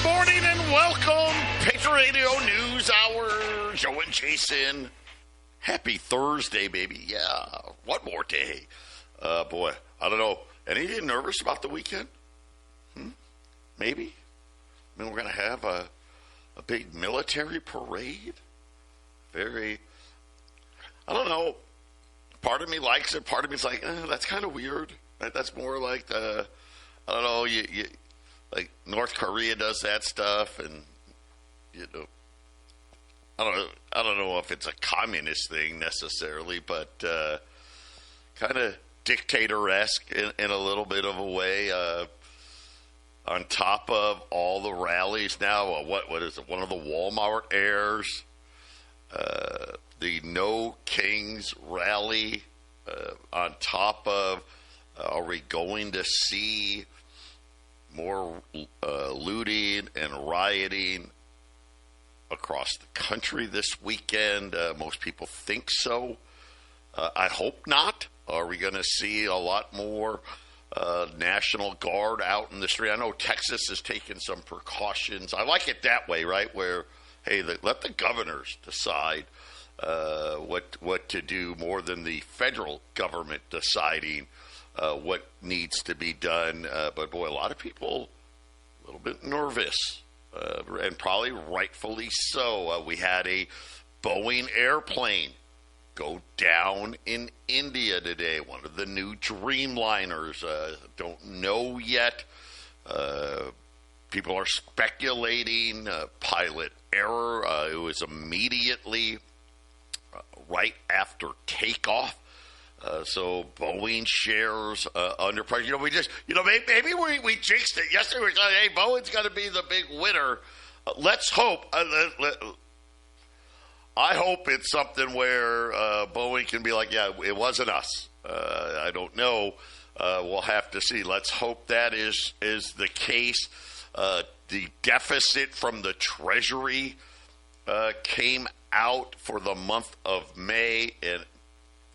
Morning and welcome, Patriot Radio News Hour. Joe and Jason. Happy Thursday, baby. Yeah, one more day. Boy, I don't know. Any of you nervous about the weekend? Maybe. I mean, we're going to have a big military parade. I don't know. Part of me likes it. Part of me's like, that's kind of weird. That's more like I don't know. You like North Korea does that stuff, and I don't know if it's a communist thing necessarily, but kind of dictator-esque in a little bit of a way. On top of all the rallies now, what is it? One of the Walmart heirs, the No Kings rally. On top of, are we going to see more looting and rioting across the country this weekend? Most people think so. I hope not. Are we going to see a lot more National Guard out in the street? I know Texas has taken some precautions. I like it that way, right? Where, hey, let the governors decide what to do more than the federal government deciding what needs to be done. But boy, a lot of people a little bit nervous, and probably rightfully so. We had a Boeing airplane go down in India today, one of the new Dreamliners. Don't know yet. People are speculating pilot error. It was immediately right after takeoff. So Boeing shares under pressure. Maybe we jinxed it. Yesterday we thought, hey, Boeing's going to be the big winner. Let's hope. I hope it's something where Boeing can be like, yeah, it wasn't us. I don't know. We'll have to see. Let's hope that is the case. The deficit from the Treasury came out for the month of May, and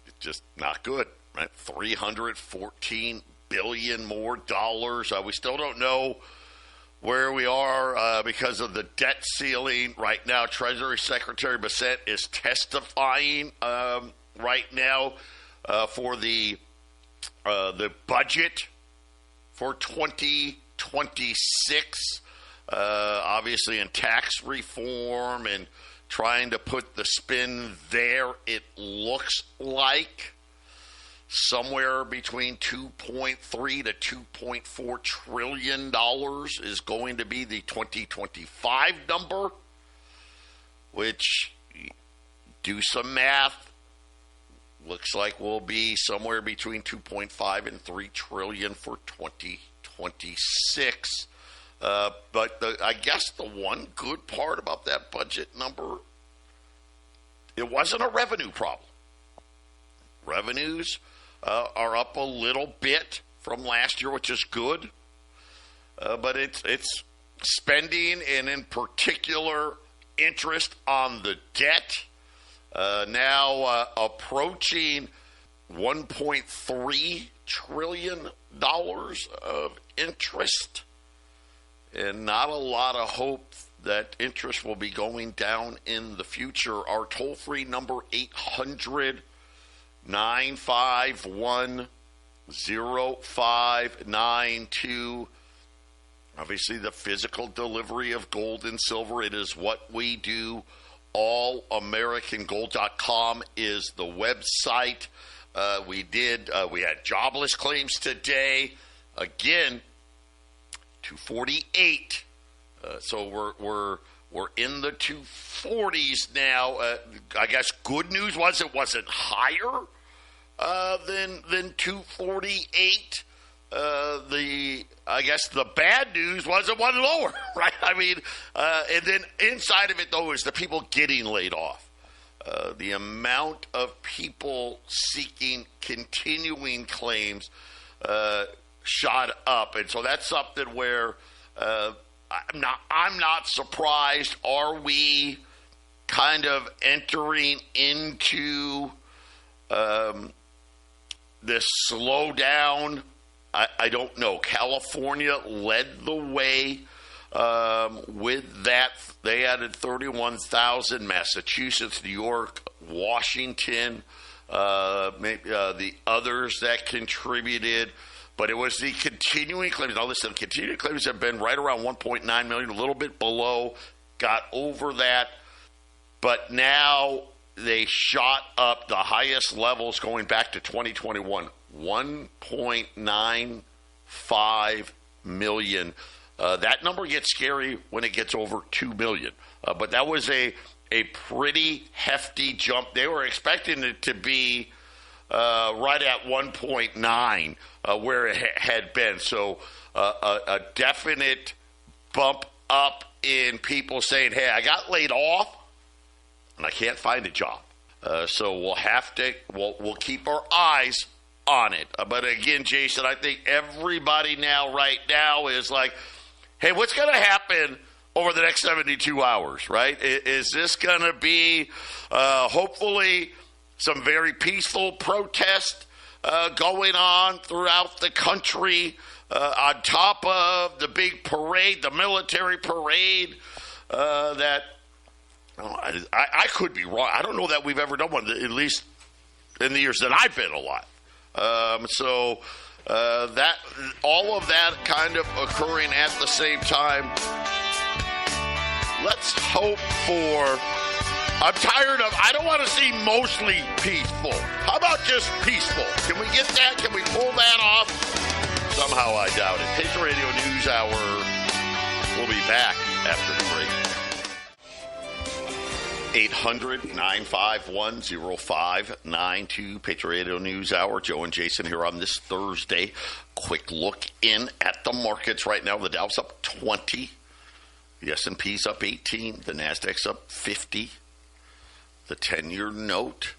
it's just not good, right? $314 billion more dollars. We still don't know where we are because of the debt ceiling. Right now, Treasury Secretary Bissett is testifying right now for the budget for 2026, obviously in tax reform and trying to put the spin there. It looks like somewhere between $2.3 to $2.4 trillion is going to be the 2025 number, which, do some math, looks like we'll be somewhere between 2.5 and 3 trillion for 2026. But I guess the one good part about that budget number, it wasn't a revenue problem. Revenues are up a little bit from last year, which is good. But it's spending, and in particular, interest on the debt, now approaching $1.3 trillion of interest. And not a lot of hope that interest will be going down in the future. Our toll-free number, 800-951-0592. Obviously, the physical delivery of gold and silver, it is what we do. AllAmericanGold.com is the website. We had jobless claims today. Again, 248. So we're in the 240s now. I guess good news was it wasn't higher than 248. I guess the bad news was it wasn't lower, right? I mean, and then inside of it though is the people getting laid off. The amount of people seeking continuing claims shot up, and so that's something where I'm not surprised. Are we kind of entering into this slowdown? I don't know. California led the way With that, they added 31,000. Massachusetts, New York, Washington, the others that contributed. But it was the continuing claims. Now listen, continuing claims have been right around 1.9 million, a little bit below, got over that. But now they shot up the highest levels going back to 2021, 1.95 million. That number gets scary when it gets over 2 million. But that was a pretty hefty jump. They were expecting it to be right at 1.9 where it had been. So a definite bump up in people saying, hey, I got laid off and I can't find a job. So we'll keep our eyes on it. But again, Jason, I think everybody right now is like, hey, what's going to happen over the next 72 hours, right? Is this going to be hopefully some very peaceful protest going on throughout the country on top of the big parade, the military parade that I could be wrong. I don't know that we've ever done one, at least in the years that I've been alive. So that all of that kind of occurring at the same time. Let's hope for. I'm tired of. I don't want to see mostly peaceful. How about just peaceful? Can we get that? Can we pull that off? Somehow I doubt it. Patriot Radio News Hour. We'll be back after the break. 800-951-0592, Patriot Radio News Hour. Joe and Jason here on this Thursday. Quick look in at the markets right now. The Dow's up 20. The S&P's up 18. The Nasdaq's up 50. The 10-year note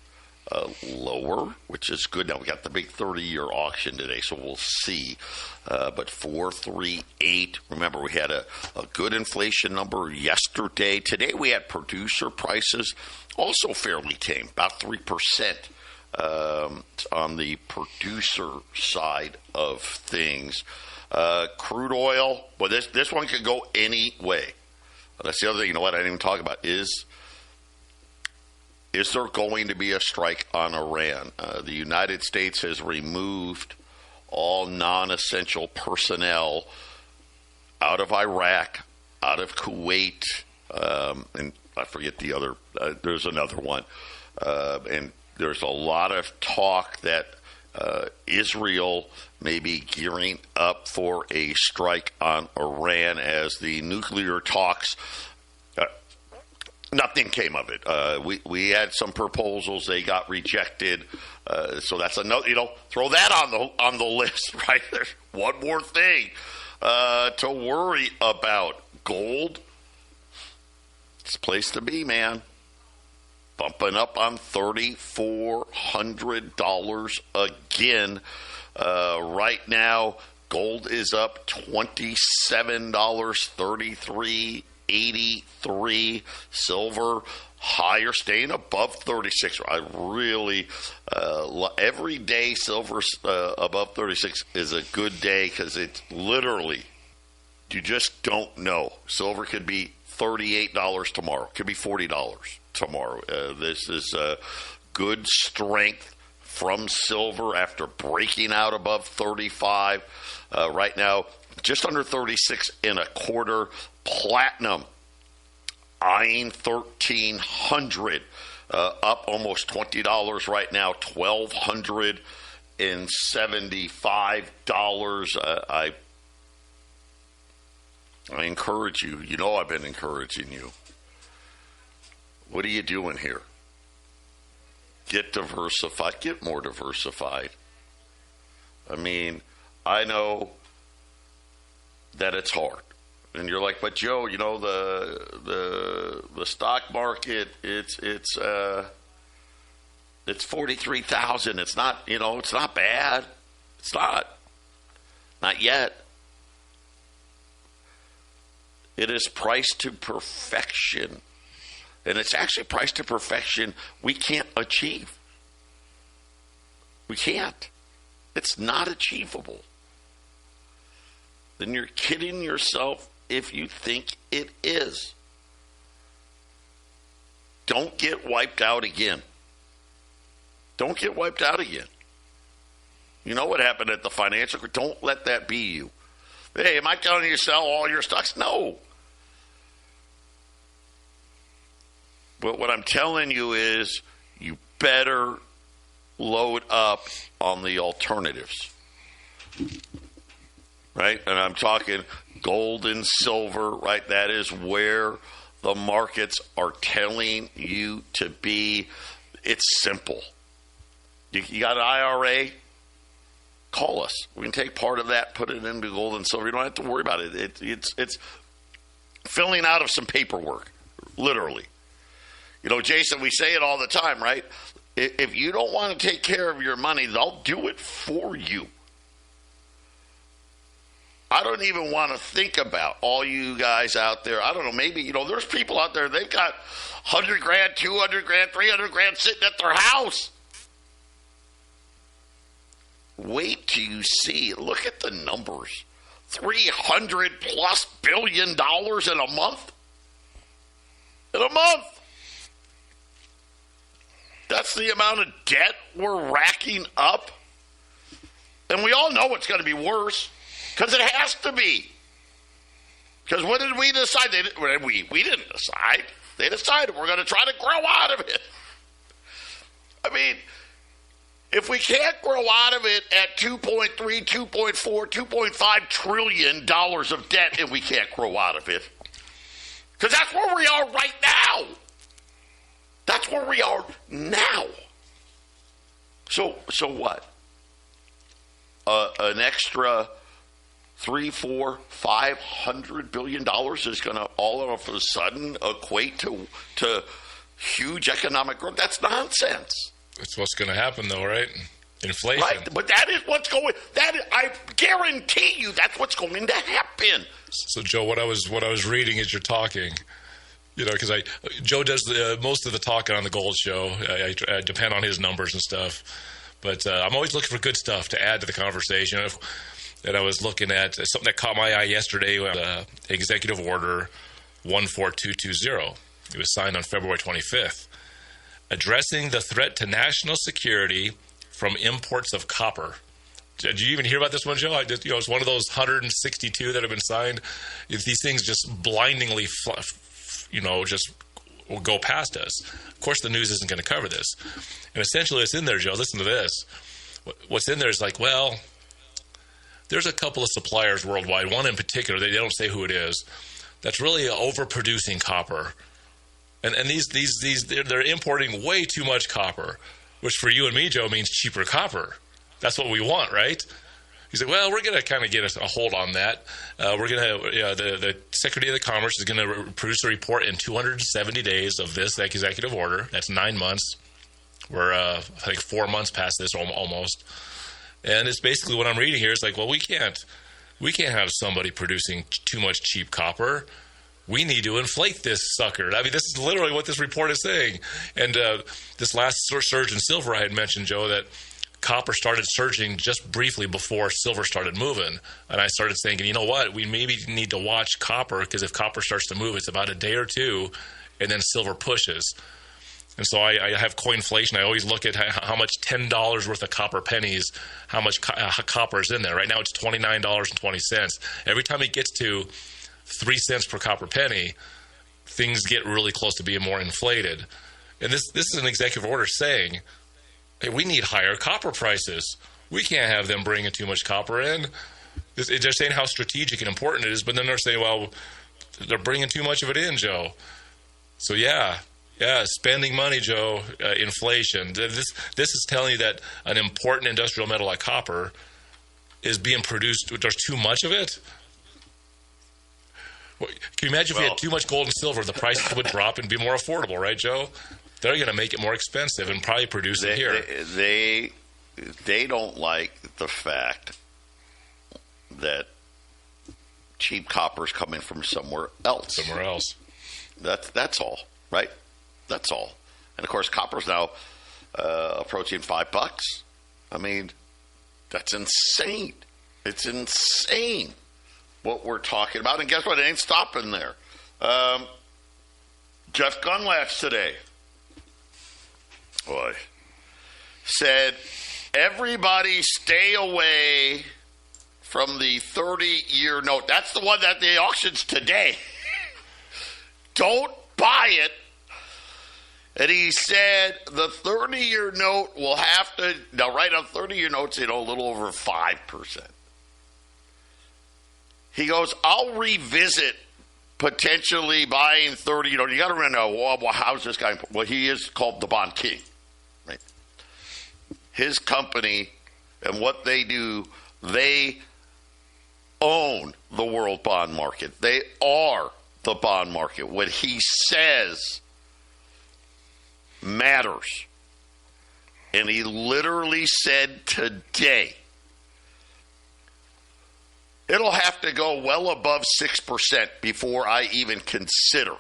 lower, which is good. Now we got the big 30-year auction today, so we'll see. But 438. Remember, we had a good inflation number yesterday. Today we had producer prices also fairly tame, about 3% on the producer side of things. Crude oil, well, this one could go any way. That's the other thing. You know what I didn't even talk about is there going to be a strike on Iran? The United States has removed all non-essential personnel out of Iraq, out of Kuwait, and I forget the other. There's another one. And there's a lot of talk that Israel may be gearing up for a strike on Iran as the nuclear talks. Nothing came of it. We had some proposals; they got rejected. So that's another. Throw that on the list, right? There's one more thing to worry about. Gold. It's a place to be, man. Bumping up on $3,400 again. Right now, gold is up $27.33.83. Silver higher, staying above 36. I really every day silver above 36 is a good day because it's literally you just don't know. Silver could be $38 tomorrow. Could be $40 tomorrow. This is good strength from silver after breaking out above 35. Right now, just under 36 and a quarter. Platinum eyeing 1,300, up almost $20 right now, $1,275. I encourage you. You know I've been encouraging you. What are you doing here? Get diversified. Get more diversified. I mean, I know that it's hard. And you're like, but Joe, the stock market, it's 43,000. It's not, it's not bad. It's not yet. It is priced to perfection. And it's actually priced to perfection we can't achieve. We can't. It's not achievable. Then you're kidding yourself if you think it is. Don't get wiped out again. Don't get wiped out again. You know what happened at the financial? Don't let that be you. Hey, am I telling you to sell all your stocks? No. But what I'm telling you is you better load up on the alternatives. Right? And I'm talking gold and silver, right? That is where the markets are telling you to be. It's simple. You got an IRA? Call us. We can take part of that, put it into gold and silver. You don't have to worry about it. It's filling out of some paperwork, literally. You know, Jason, we say it all the time, right? If you don't want to take care of your money, they'll do it for you. I don't even want to think about all you guys out there. I don't know, maybe, you know, there's people out there, they've got 100 grand, 200 grand, 300 grand sitting at their house. Wait till you see, look at the numbers. $300+ billion in a month. In a month. That's the amount of debt we're racking up. And we all know it's going to be worse. Because it has to be. Because what did we decide? We didn't decide. They decided we're going to try to grow out of it. I mean, if we can't grow out of it at 2.3, 2.4, 2.5 trillion dollars of debt, and we can't grow out of it, because that's where we are right now. That's where we are now. So what? An extra $300, $400, $500 billion is going to all of a sudden equate to huge economic growth. That's nonsense. That's what's going to happen, though, right? Inflation. Right, but that is what's going. I guarantee you, that's what's going to happen. So, Joe, what I was reading as you're talking, you know, because Joe does most of the talking on the Gold Show. I depend on his numbers and stuff, but I'm always looking for good stuff to add to the conversation. And I was looking at something that caught my eye yesterday, Executive Order 14220. It was signed on February 25th, addressing the threat to national security from imports of copper. Did you even hear about this one, Joe? It's one of those 162 that have been signed. These things just blindingly, just will go past us. Of course, the news isn't going to cover this. And essentially, it's in there, Joe. Listen to this. What's in there is like, well, there's a couple of suppliers worldwide, one in particular, they don't say who it is, that's really overproducing copper. And they're importing way too much copper, which for you and me, Joe, means cheaper copper. That's what we want, right? He said, well, we're going to kind of get a hold on that. We're going to, the Secretary of Commerce is going to produce a report in 270 days of this executive order. That's 9 months. We're, I think, 4 months past this almost. And it's basically what I'm reading here is like, well, we can't have somebody producing too much cheap copper. We need to inflate this sucker. I mean, this is literally what this report is saying. And this last surge in silver I had mentioned, Joe, that copper started surging just briefly before silver started moving. And I started thinking, you know what, we maybe need to watch copper, because if copper starts to move, it's about a day or two, and then silver pushes. And so I have coinflation. I always look at how much $10 worth of copper pennies, how much copper is in there. Right now it's $29.20. Every time it gets to 3 cents per copper penny, things get really close to being more inflated. And this is an executive order saying, hey, we need higher copper prices. We can't have them bringing too much copper in. They're saying how strategic and important it is, but then they're saying, well, they're bringing too much of it in, Joe. So yeah, spending money, Joe, inflation. This is telling you that an important industrial metal like copper is being produced. There's too much of it. Can you imagine if we had too much gold and silver, the prices would drop and be more affordable, right, Joe? They're going to make it more expensive and probably produce it here. They don't like the fact that cheap copper is coming from somewhere else. That's all, right? That's all. And of course, copper's now approaching $5. I mean, that's insane. It's insane. what we're talking about. And guess what? It ain't stopping there. Jeff Gundlach today said, everybody stay away from the 30-year note. That's the one that the auction's today. Don't buy it. And he said the 30-year note will have to, now right on 30-year notes, a little over 5%. He goes, I'll revisit potentially buying 30, you got to remember, well, how's this guy? Well, he is called the Bond King, right? His company and what they do, they own the world bond market. They are the bond market. What he says matters. And he literally said today, it'll have to go well above 6% before I even consider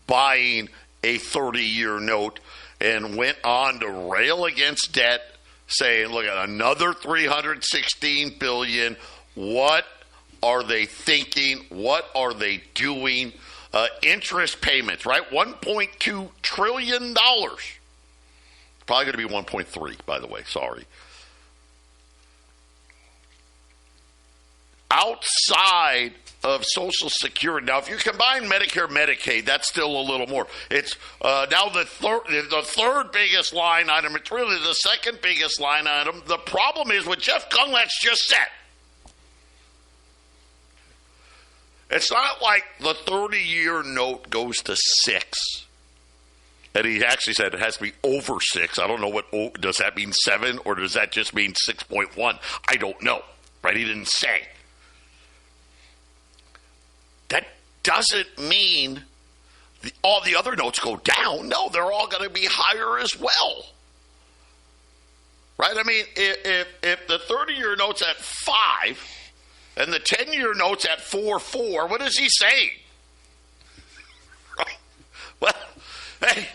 buying a 30-year note, and went on to rail against debt, saying, look at another $316 billion. What are they thinking? What are they doing? Interest payments, right? $1.2 trillion. Probably going to be 1.3, by the way. Sorry. Outside of Social Security. Now, if you combine Medicare, Medicaid, that's still a little more. It's now the third biggest line item. It's really the second biggest line item. The problem is what Jeff Gundlach just said. It's not like the 30-year note goes to 6. And he actually said it has to be over 6. I don't know what, does that mean 7 or does that just mean 6.1? I don't know, right? He didn't say. That doesn't mean all the other notes go down. No, they're all going to be higher as well. Right? I mean, if the 30-year note's at 5 and the 10-year note's at 4.4, what is he saying? Right? Well, hey,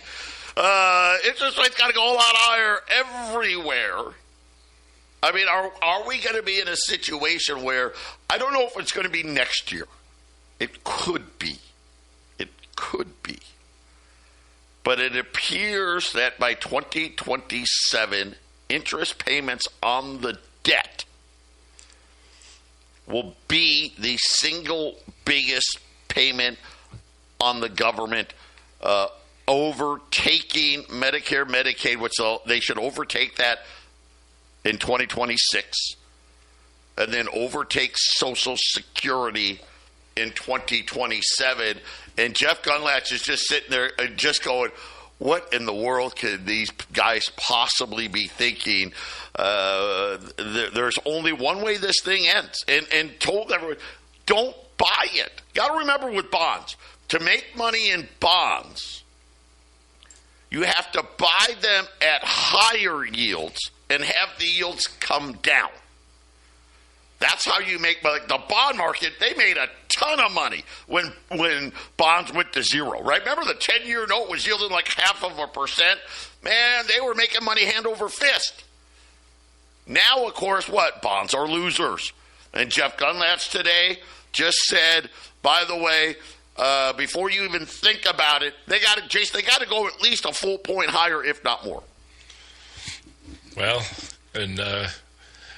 interest rates got to go a lot higher everywhere. I mean, are we going to be in a situation where, I don't know if it's going to be next year. It could be. It could be. But it appears that by 2027, interest payments on the debt will be the single biggest payment on the government, overtaking Medicare, Medicaid, which they should overtake that in 2026, and then overtake Social Security in 2027. And Jeff Gundlach is just sitting there and just going, what in the world could these guys possibly be thinking? There's only one way this thing ends. And told everyone, don't buy it. Got to remember with bonds, to make money in bonds, you have to buy them at higher yields and have the yields come down. That's how you make money. The bond market, they made a ton of money when bonds went to zero, right? Remember the 10-year note was yielding like 0.5%? Man, they were making money hand over fist. Now, of course, what? Bonds are losers. And Jeff Gundlach today just said, by the way, before you even think about it, they got to go at least a full point higher, if not more. Well, and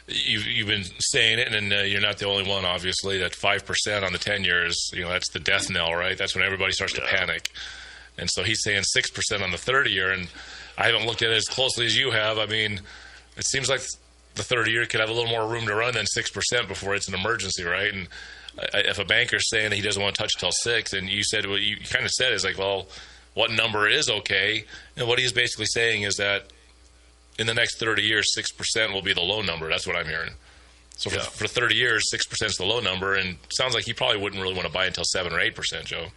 you've been saying it, and you're not the only one, obviously, that 5% on the 10 years, that's the death knell, right? That's when everybody starts to panic. And so he's saying 6% on the 30-year, and I haven't looked at it as closely as you have. I mean, it seems like the 30-year could have a little more room to run than 6% before it's an emergency, right? And if a banker's saying that he doesn't want to touch till 6, and you said what you kind of said is like, well, what number is okay? And what he's basically saying is that in the next 30 years, 6% will be the low number. That's what I'm hearing. So for 30 years, 6% is the low number, and it sounds like he probably wouldn't really want to buy until 7 or 8%, Joe.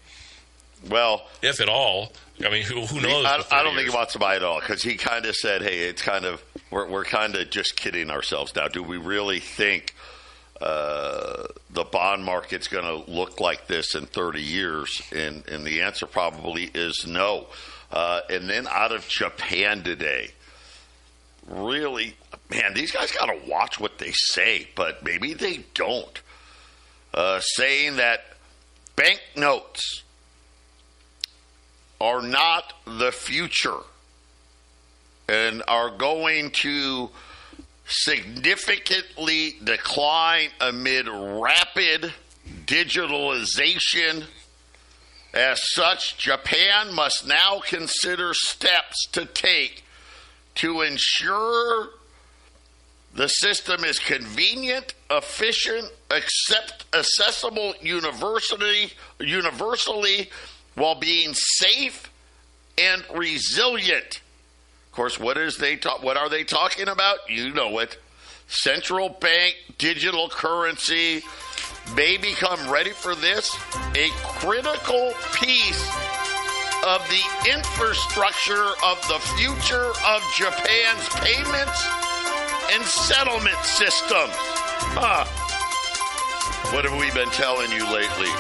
Well, if at all. I mean, who knows? I don't think he wants to buy it all, because he kind of said, hey, it's kind of, we're kind of just kidding ourselves now. Do we really think the bond market's going to look like this in 30 years? And the answer probably is no. And then out of Japan today, really, man, these guys got to watch what they say, but maybe they don't. Saying that banknotes are not the future and are going to significantly decline amid rapid digitalization. As such, Japan must now consider steps to take to ensure the system is convenient, efficient, accessible universally, while being safe and resilient. Of course, what are they talking about? You know it. Central bank digital currency may become, ready for this, a critical piece of the infrastructure of the future of Japan's payments and settlement systems. What have we been telling you lately?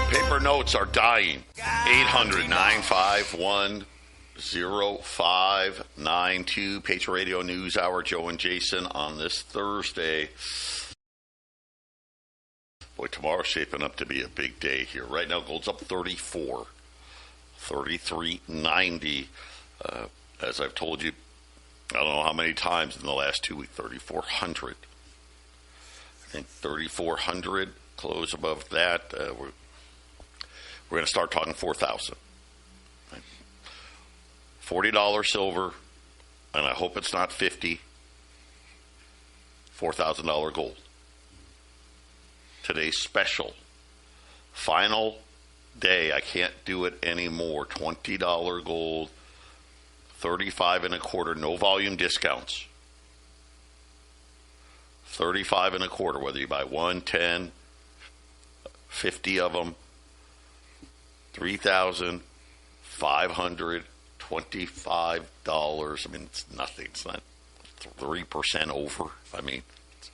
Paper notes are dying. 800-951-0592. Patriot Radio News Hour. Joe and Jason on this Thursday. Boy, tomorrow's shaping up to be a big day here. Right now, gold's up 34, 33.90. As I've told you, I don't know how many times in the last 2 weeks, 3,400. I think 3,400, close above that. We're going to start talking 4,000. Right? $40 silver, and I hope it's not 50. $4,000 gold. Today's special. Final day. I can't do it anymore. $20 gold. 35 and a quarter. No volume discounts. 35 and a quarter. Whether you buy 1, 10, 50 of them. $3,525. I mean, it's nothing. It's not 3% over. I mean,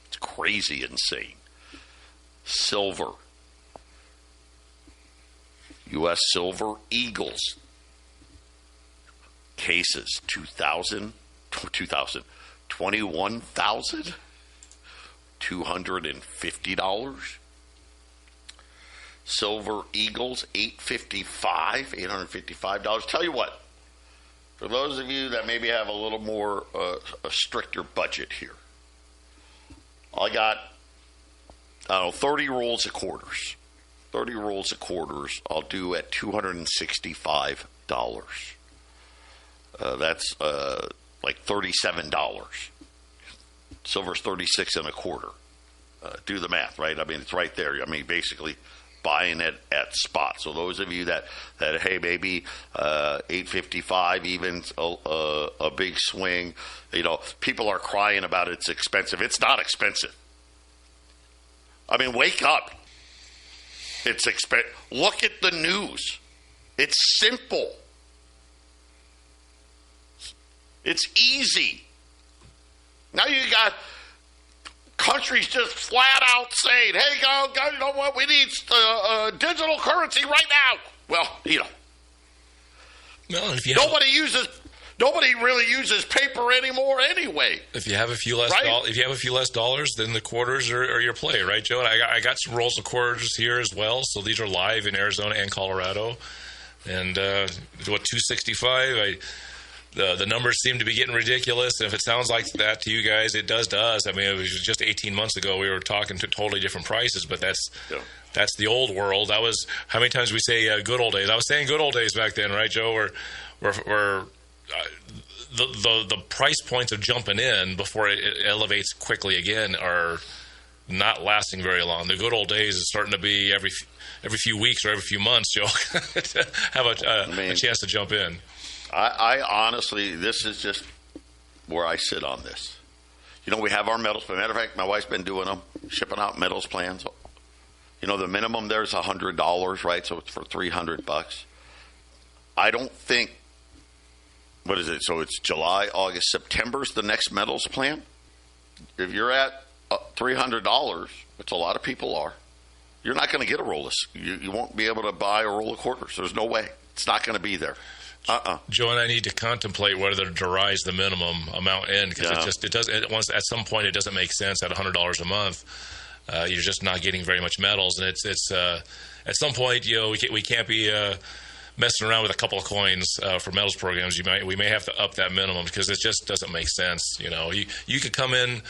it's crazy insane. Silver. U.S. Silver Eagles. Cases, $21,250. Silver Eagles, $855. Tell you what, for those of you that maybe have a little more a stricter budget here, I got 30 rolls of quarters. 30 rolls of quarters I'll do at $265. That's like $37. Silver's 36 and a quarter. Do the math, right? I mean, it's right there. I mean, basically buying it at spot. So those of you that hey, maybe 855, even a big swing. You know, people are crying about it's expensive. It's not expensive. I mean, wake up. It's expensive. Look at the news. It's simple. It's easy. Now you got countries just flat out saying, hey, go, you know what, we need digital currency right now. Well, you know. No, if you nobody really uses paper anymore anyway. If you have a few less dollars, then the quarters are your play, right, Joe? And I got some rolls of quarters here as well. So these are live in Arizona and Colorado. And $265? The numbers seem to be getting ridiculous. And if it sounds like that to you guys, it does to us. I mean, it was just 18 months ago we were talking to totally different prices, but that's the old world. That was how many times we say good old days. I was saying good old days back then, right, Joe? Where the price points of jumping in before it elevates quickly again are not lasting very long. The good old days is starting to be every few weeks or every few months, Joe, to have a chance to jump in. I honestly, this is just where I sit on this. You know, we have our metals. As a matter of fact, my wife's been doing them, shipping out metals plans. You know, the minimum there's $100, right? So it's for $300. I don't think, what is it? So it's July, August, September's the next metals plan. If you're at $300, which a lot of people are, you're not going to get a roll of, you won't be able to buy a roll of quarters. There's no way. It's not going to be there. Joe and I need to contemplate whether to rise the minimum amount in, because at some point it doesn't make sense at $100 a month. You're just not getting very much metals, and it's at some point, we can't be messing around with a couple of coins for metals programs. We may have to up that minimum, because it just doesn't make sense. You could come in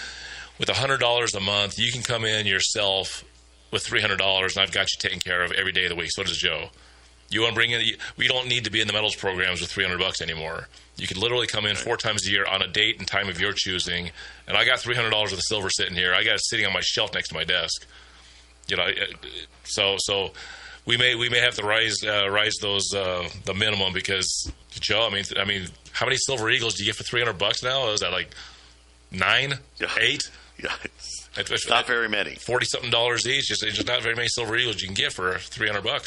with $100 a month. You can come in yourself with $300, and I've got you taken care of every day of the week. So does Joe. You want to bring in? We don't need to be in the metals programs with $300 anymore. You can literally come in 4 times a year on a date and time of your choosing. And I got $300 worth of silver sitting here. I got it sitting on my shelf next to my desk. So we may have to rise those the minimum, because Joe, I mean, how many silver eagles do you get for $300 now? Is that like 9, 8? Yeah, it's not very many. $40-something each. Just not very many silver eagles you can get for $300.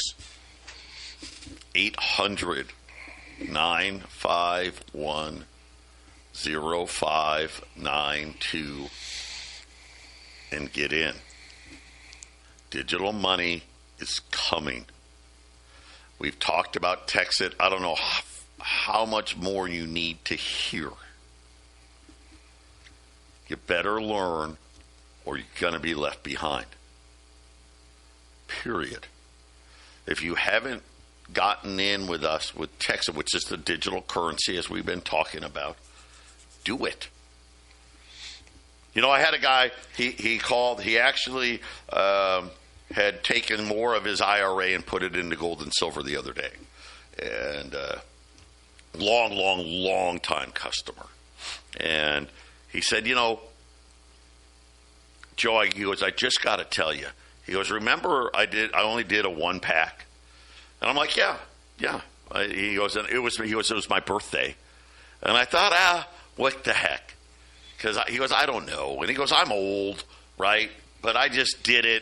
800-951-0592 and get in. Digital money is coming. We've talked about Texit. I don't know how much more you need to hear. You better learn, or you're going to be left behind. Period. If you haven't gotten in with us with Texit, which is the digital currency as we've been talking about, do it. I had a guy, he called, he actually had taken more of his IRA and put it into gold and silver the other day. And long time customer. And he said, Joe, he goes, I just got to tell you. He goes, remember I only did a 1-pack? And I'm like, yeah. He goes, and it was my birthday. And I thought, what the heck? Because he goes, I don't know. And he goes, I'm old, right? But I just did it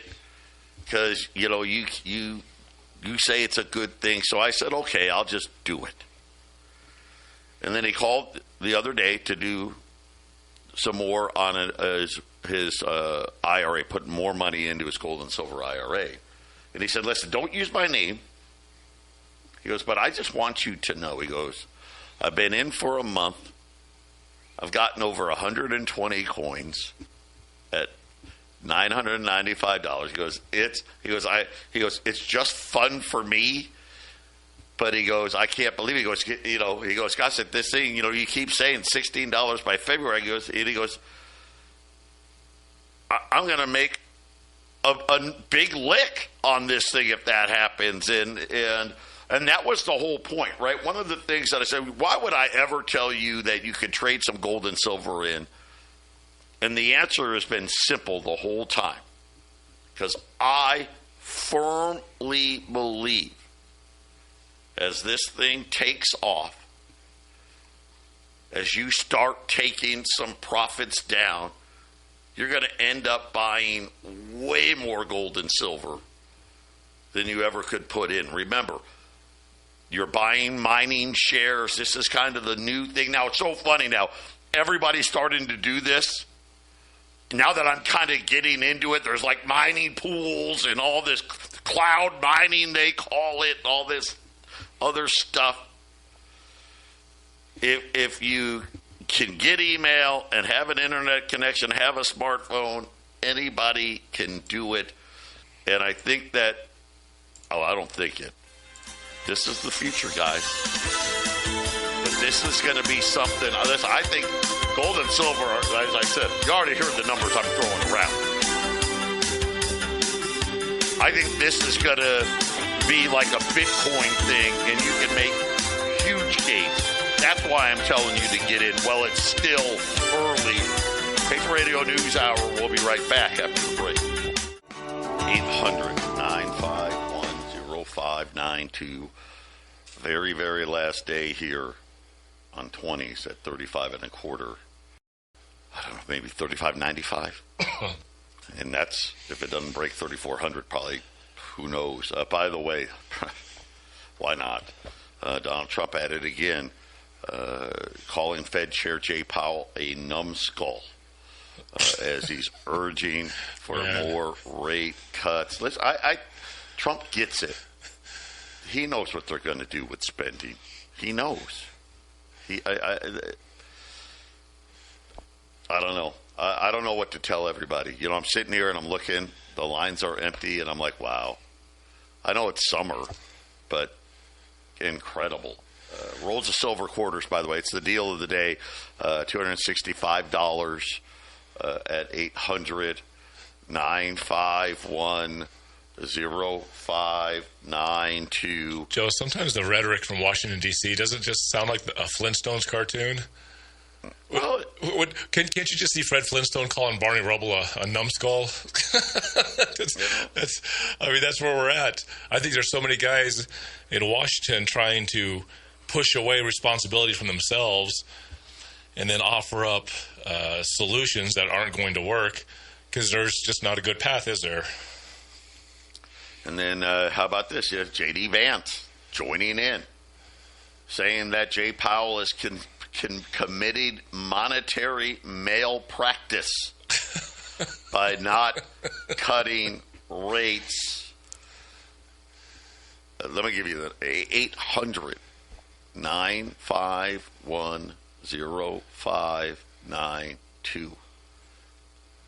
because, you say it's a good thing. So I said, okay, I'll just do it. And then he called the other day to do some more on his IRA, put more money into his gold and silver IRA. And he said, listen, don't use my name. He goes, but I just want you to know. He goes, I've been in for a month. I've gotten over 120 coins at $995. He goes, it's just fun for me. But he goes, I can't believe it. He goes, gosh, at this thing, you keep saying $16 by February. He goes, I'm going to make a big lick on this thing if that happens. And that was the whole point, right? One of the things that I said, why would I ever tell you that you could trade some gold and silver in? And the answer has been simple the whole time. Because I firmly believe as this thing takes off, as you start taking some profits down, you're going to end up buying way more gold and silver than you ever could put in. Remember, you're buying mining shares. This is kind of the new thing. Now, it's so funny now. Everybody's starting to do this. Now that I'm kind of getting into it, there's like mining pools and all this cloud mining, they call it, all this other stuff. If you can get email and have an internet connection, have a smartphone, anybody can do it. And I think that, I don't think it. This is the future, guys. But this is going to be something. I think gold and silver, as I said, you already heard the numbers I'm throwing around. I think this is going to be like a Bitcoin thing, and you can make huge gains. That's why I'm telling you to get in. Well, it's still early. Patriot Radio News Hour. We'll be right back after the break. 800-951-0592. Very, very last day here on 20s at 35 and a quarter. I don't know, maybe 35.95. And that's, if it doesn't break 3,400, probably, who knows. By the way, why not? Donald Trump at it again, calling Fed Chair Jay Powell a numbskull as he's urging for more rate cuts. Listen, Trump gets it. He knows what they're going to do with spending. He knows. I don't know. I don't know what to tell everybody. You know, I'm sitting here and I'm looking. The lines are empty, and I'm like, wow. I know it's summer, but incredible. Rolls of silver quarters, by the way. It's the deal of the day. $265 at 800-951-0592. Joe, sometimes the rhetoric from Washington, D.C. doesn't just sound like a Flintstones cartoon. Well, can't you just see Fred Flintstone calling Barney Rubble a numbskull? That's where we're at. I think there's so many guys in Washington trying to push away responsibility from themselves and then offer up solutions that aren't going to work because there's just not a good path, is there? And then how about this? You have J.D. Vance joining in, saying that Jay Powell is committed monetary malpractice by not cutting rates. Let me give you that. 800-951-0592.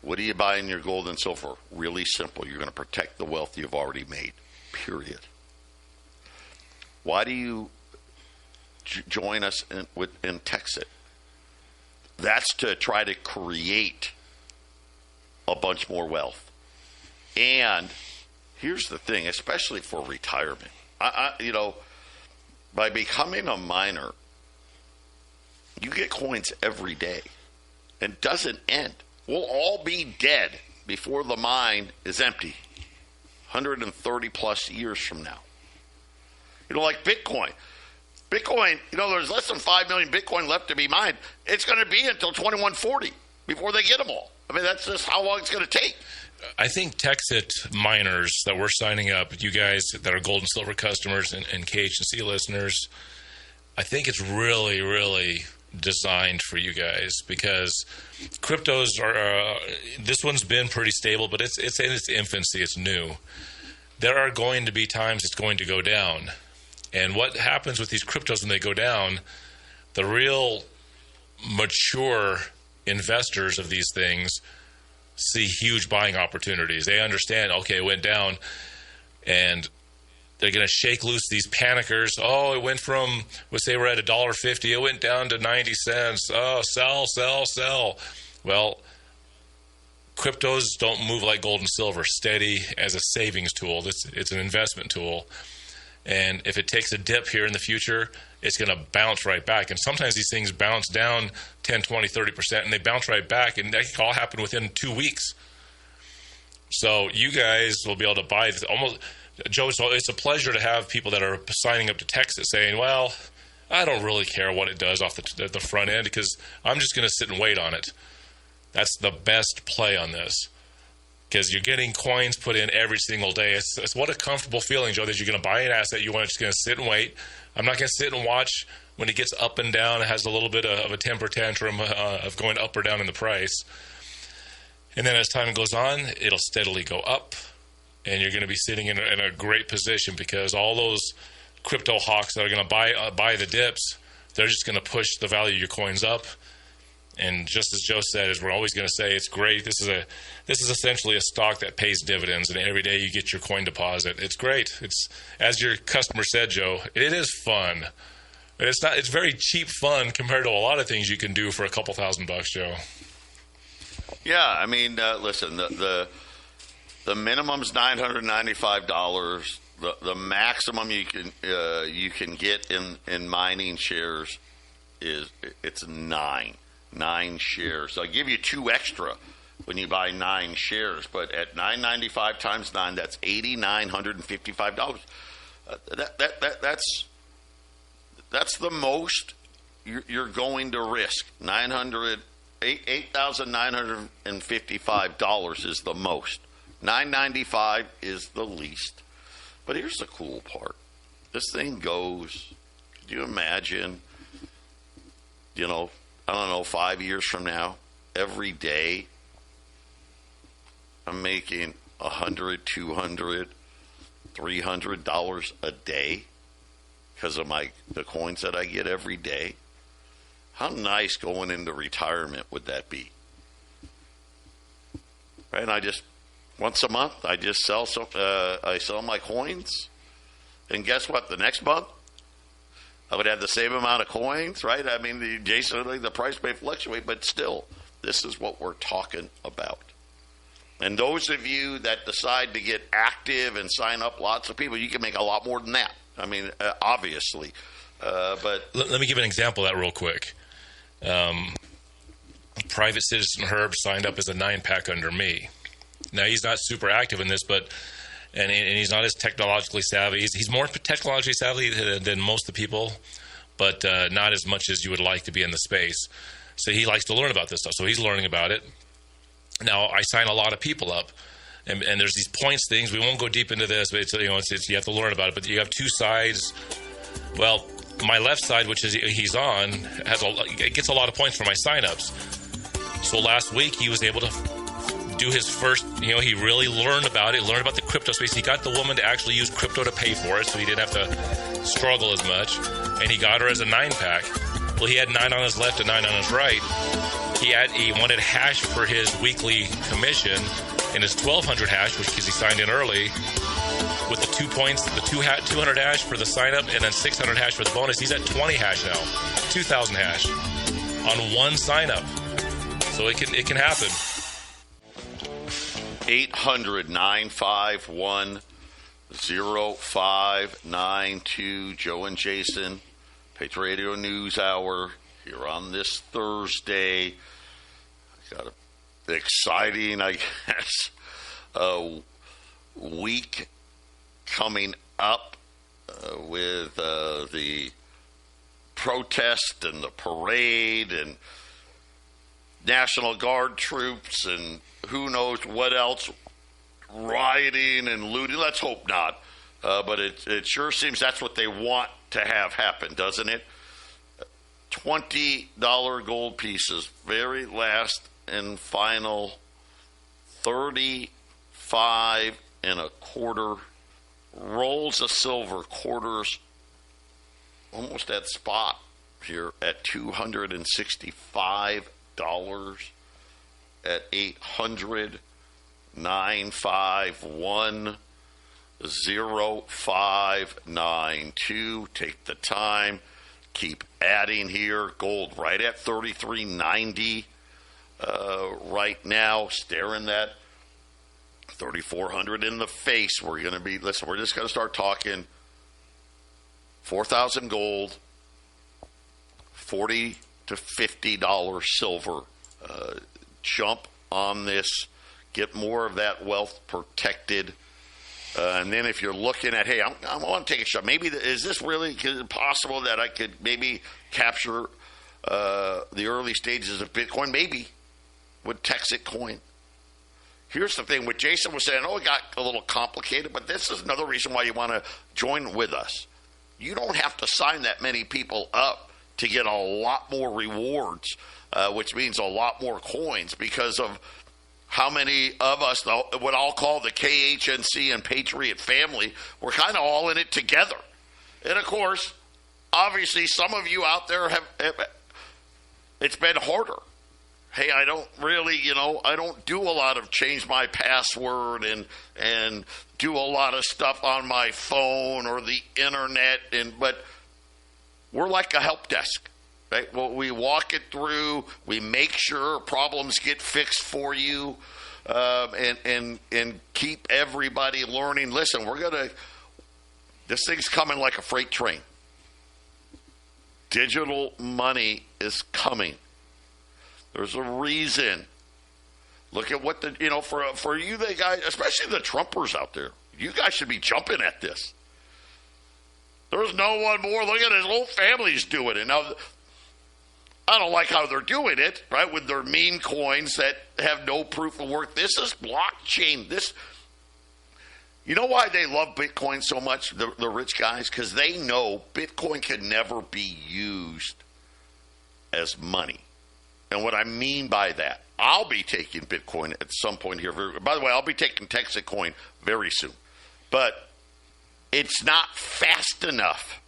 What do you buy in your gold and silver? Really simple. You're going to protect the wealth you've already made, period. Why do you join us in Texas? That's to try to create a bunch more wealth. And here's the thing, especially for retirement. By becoming a miner, you get coins every day. It doesn't end. We'll all be dead before the mine is empty. 130 plus years from now. Like Bitcoin. Bitcoin, there's less than 5 million Bitcoin left to be mined. It's going to be until 2140 before they get them all. I mean, that's just how long it's going to take. I think Texas miners that we're signing up, you guys that are gold and silver customers and KXXT listeners, I think it's really, really designed for you guys because cryptos are, this one's been pretty stable, but it's in its infancy. It's new. There are going to be times it's going to go down. And what happens with these cryptos when they go down, the real mature investors of these things see huge buying opportunities. They understand, okay, it went down, and they're going to shake loose these panickers. Oh, it went from, let's say we're at $1.50, it went down to 90 cents. Oh, sell, sell, sell. Well, cryptos don't move like gold and silver, steady as a savings tool. It's an investment tool. And if it takes a dip here in the future, it's going to bounce right back. And sometimes these things bounce down 10, 20, 30%, and they bounce right back, and that can all happen within 2 weeks. So you guys will be able to buy this almost. Joe, so it's a pleasure to have people that are signing up to Texas saying, well, I don't really care what it does off the front end because I'm just going to sit and wait on it. That's the best play on this. Because you're getting coins put in every single day. It's what a comfortable feeling, Joe, that you're going to buy an asset. You're just going to sit and wait. I'm not going to sit and watch when it gets up and down. It has a little bit of a temper tantrum of going up or down in the price. And then as time goes on, it'll steadily go up. And you're going to be sitting in a great position because all those crypto hawks that are going to buy the dips, they're just going to push the value of your coins up. And just as Joe said, as we're always going to say, it's great. This is essentially a stock that pays dividends, and every day you get your coin deposit. It's great. It's, as your customer said, Joe, it is fun. But it's very cheap fun compared to a lot of things you can do for a couple $1,000, Joe. Yeah, I mean, listen, the minimum's $995. The maximum you can get in mining shares it's 9 shares. I'll give you 2 extra when you buy 9 shares, but at $9.95 times 9, that's $8,955. That's the most you're going to risk. $8,955 is the most. $9.95 is the least. But here's the cool part. This thing goes. Could you imagine? I don't know, 5 years from now, every day, I'm making $100, $200, $300 a day. because of the coins that I get every day. How nice going into retirement would that be? Right? And I just, once a month, I just sell I sell my coins. And guess what? The next month, I would have the same amount of coins, right? I mean, Jason, the price may fluctuate, but still, this is what we're talking about. And those of you that decide to get active and sign up lots of people, you can make a lot more than that. I mean, obviously. But let me give an example of that real quick. Private Citizen Herb signed up as a 9-pack under me. Now, he's not super active in this, but and he's not as technologically savvy. He's more technologically savvy than most of the people, but not as much as you would like to be in the space. So he likes to learn about this stuff. So he's learning about it. Now, I sign a lot of people up, and there's these points things. We won't go deep into this, but it's you have to learn about it. But you have two sides. Well, my left side, which is he's on, gets a lot of points for my signups. So last week he was able to do his first, he really learned about it, learned about the crypto space. He got the woman to actually use crypto to pay for it, so he didn't have to struggle as much. And he got her as a 9-pack. Well, he had 9 on his left and 9 on his right. He wanted hash for his weekly commission in his 1200 hash, which because he signed in early, with the 2 points, the 200 hash for the sign up, and then 600 hash for the bonus. He's at 20 hash now, 2,000 hash on one sign up. So it can happen. 800-951-0592. Joe and Jason, Patriot Radio News Hour, here on this Thursday. Got an exciting, I guess, week coming up with the protest and the parade and National Guard troops and who knows what else, rioting and looting. Let's hope not. But it sure seems that's what they want to have happen, doesn't it? $20 gold pieces, very last and final, 35 and a quarter. Rolls of silver, quarters, almost at spot here at $265 at 800-951-0592. Take the time. Keep adding here. Gold right at $33.90 right now. Staring that 3,400 in the face. We're going to be, listen, we're just going to start talking 4,000 gold, $40 to $50 silver. Jump on this. Get more of that wealth protected. And then if you're looking at, hey, I want to take a shot. Maybe, is this really possible that I could maybe capture the early stages of Bitcoin? Maybe with Texit Coin. Here's the thing. What Jason was saying, it got a little complicated, but this is another reason why you want to join with us. You don't have to sign that many people up to get a lot more rewards, which means a lot more coins, because of how many of us, what I'll call the KXXT and Patriot family, we're kind of all in it together. And, of course, obviously some of you out there have it's been harder. Hey, I don't really, I don't do a lot of change my password and do a lot of stuff on my phone or the internet, but we're like a help desk. Right? Well, we walk it through. We make sure problems get fixed for you, and keep everybody learning. Listen, this thing's coming like a freight train. Digital money is coming. There's a reason. Look at what for you, the guys, especially the Trumpers out there. You guys should be jumping at this. There's no one more. Look at his whole family's doing it now. I don't like how they're doing it, right, with their meme coins that have no proof of work. This is blockchain. You know why they love Bitcoin so much, the rich guys? Because they know Bitcoin can never be used as money. And what I mean by that, I'll be taking Bitcoin at some point here. By the way, I'll be taking Texit Coin very soon. But it's not fast enough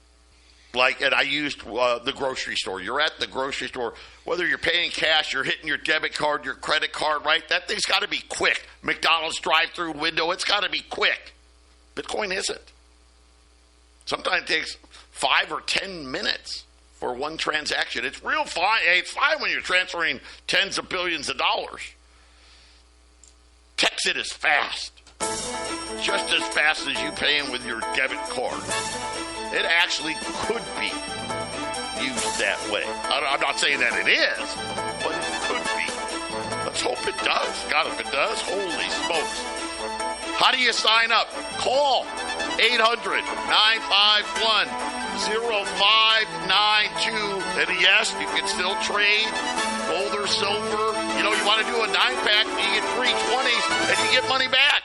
Like, and I used the grocery store. You're at the grocery store. Whether you're paying cash, you're hitting your debit card, your credit card, right? That thing's got to be quick. McDonald's drive-through window, it's got to be quick. Bitcoin isn't. Sometimes it takes 5 or 10 minutes for one transaction. It's real fine. It's fine when you're transferring tens of billions of dollars. Texit is fast. Just as fast as you paying with your debit card. It actually could be used that way. I'm not saying that it is, but it could be. Let's hope it does. God, if it does, holy smokes. How do you sign up? Call 800-951-0592. And yes, you can still trade gold or silver. You know, you want to do a 9-pack, you get free 20s, and you get money back.